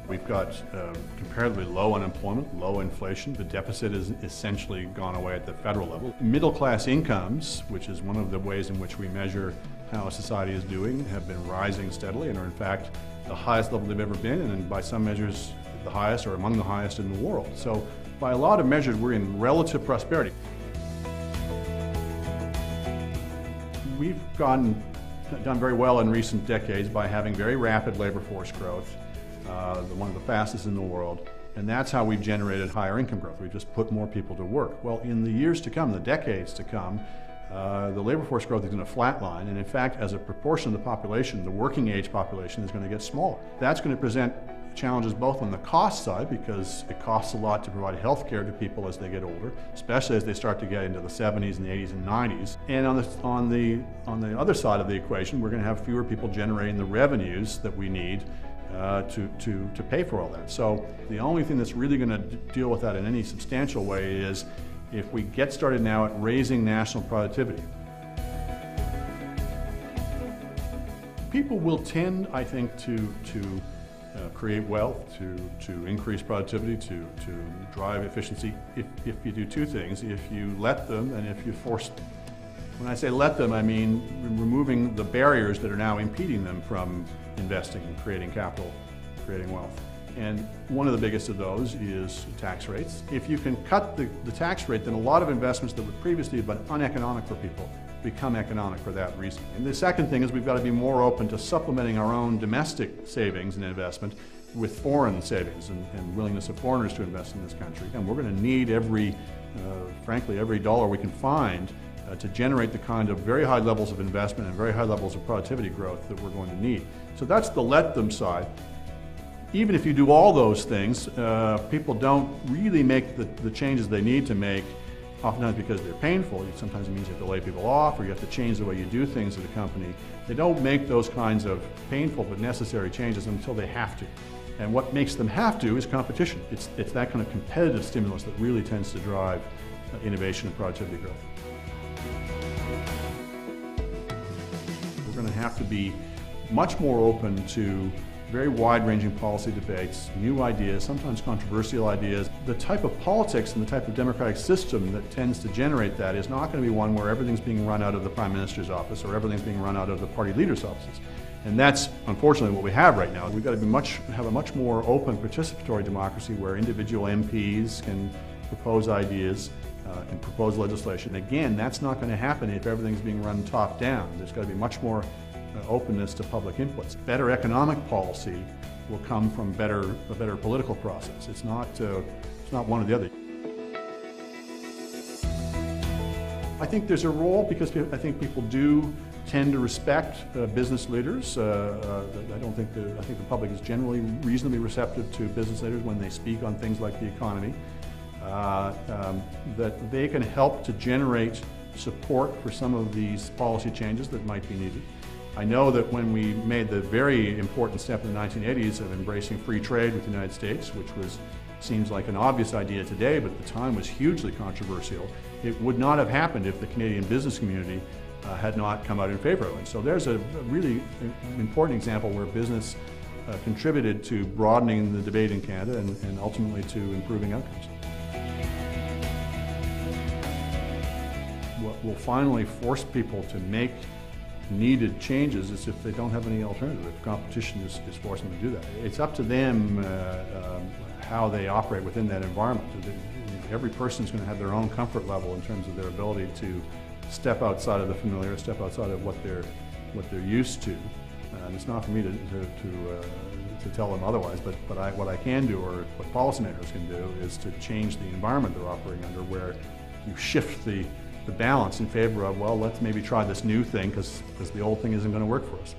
We've got comparatively low unemployment, low inflation. The deficit has essentially gone away at the federal level. Middle class incomes, which is one of the ways in which we measure how a society is doing, have been rising steadily and are in fact the highest level they've ever been, and by some measures the highest or among the highest in the world. So by a lot of measures we're in relative prosperity. We've done very well in recent decades by having very rapid labor force growth, one of the fastest in the world, and that's how we've generated higher income growth. We've just put more people to work. Well, in the years to come, the decades to come, the labor force growth is going to flatline, and in fact, as a proportion of the population, the working age population is going to get smaller. That's going to present challenges both on the cost side, because it costs a lot to provide health care to people as they get older, especially as they start to get into the 70s and the 80s and 90s. And on the other side of the equation, we're going to have fewer people generating the revenues that we need to pay for all that. So the only thing that's really going to deal with that in any substantial way is if we get started now at raising national productivity. People will tend, I think, to create wealth, to increase productivity, to drive efficiency if you do two things: if you let them and if you force them. When I say let them, I mean removing the barriers that are now impeding them from investing and creating capital, creating wealth. And one of the biggest of those is tax rates. If you can cut the tax rate, then a lot of investments that would previously have been uneconomic for people become economic for that reason. And the second thing is we've got to be more open to supplementing our own domestic savings and investment with foreign savings and willingness of foreigners to invest in this country. And we're going to need frankly, every dollar we can find to generate the kind of very high levels of investment and very high levels of productivity growth that we're going to need. So that's the let them side. Even if you do all those things, people don't really make the changes they need to make, oftentimes because they're painful. Sometimes it means you have to lay people off, or you have to change the way you do things at a company. They don't make those kinds of painful but necessary changes until they have to. And what makes them have to is competition. It's that kind of competitive stimulus that really tends to drive innovation and productivity growth. We're going to have to be much more open to very wide-ranging policy debates, new ideas, sometimes controversial ideas. The type of politics and the type of democratic system that tends to generate that is not going to be one where everything's being run out of the Prime Minister's office or everything's being run out of the party leaders' offices. And that's unfortunately what we have right now. We've got to have a much more open participatory democracy where individual MPs can propose ideas, can propose legislation. Again, that's not going to happen if everything's being run top-down. There's got to be much more openness to public inputs. Better economic policy will come from a better political process. It's not one or the other. I think there's a role because I think people do tend to respect business leaders. I think the public is generally reasonably receptive to business leaders when they speak on things like the economy. That they can help to generate support for some of these policy changes that might be needed. I know that when we made the very important step in the 1980s of embracing free trade with the United States, which seems like an obvious idea today, but at the time was hugely controversial, it would not have happened if the Canadian business community had not come out in favor of it. So there's a really important example where business contributed to broadening the debate in Canada and ultimately to improving outcomes. What will finally force people to make needed changes is if they don't have any alternative. If competition is forcing them to do that. It's up to them how they operate within that environment. Every person is going to have their own comfort level in terms of their ability to step outside of the familiar, step outside of what they're used to. And it's not for me to tell them otherwise, but what I can do, or what policymakers can do, is to change the environment they're operating under, where you shift the balance in favor of, well, let's maybe try this new thing because the old thing isn't going to work for us.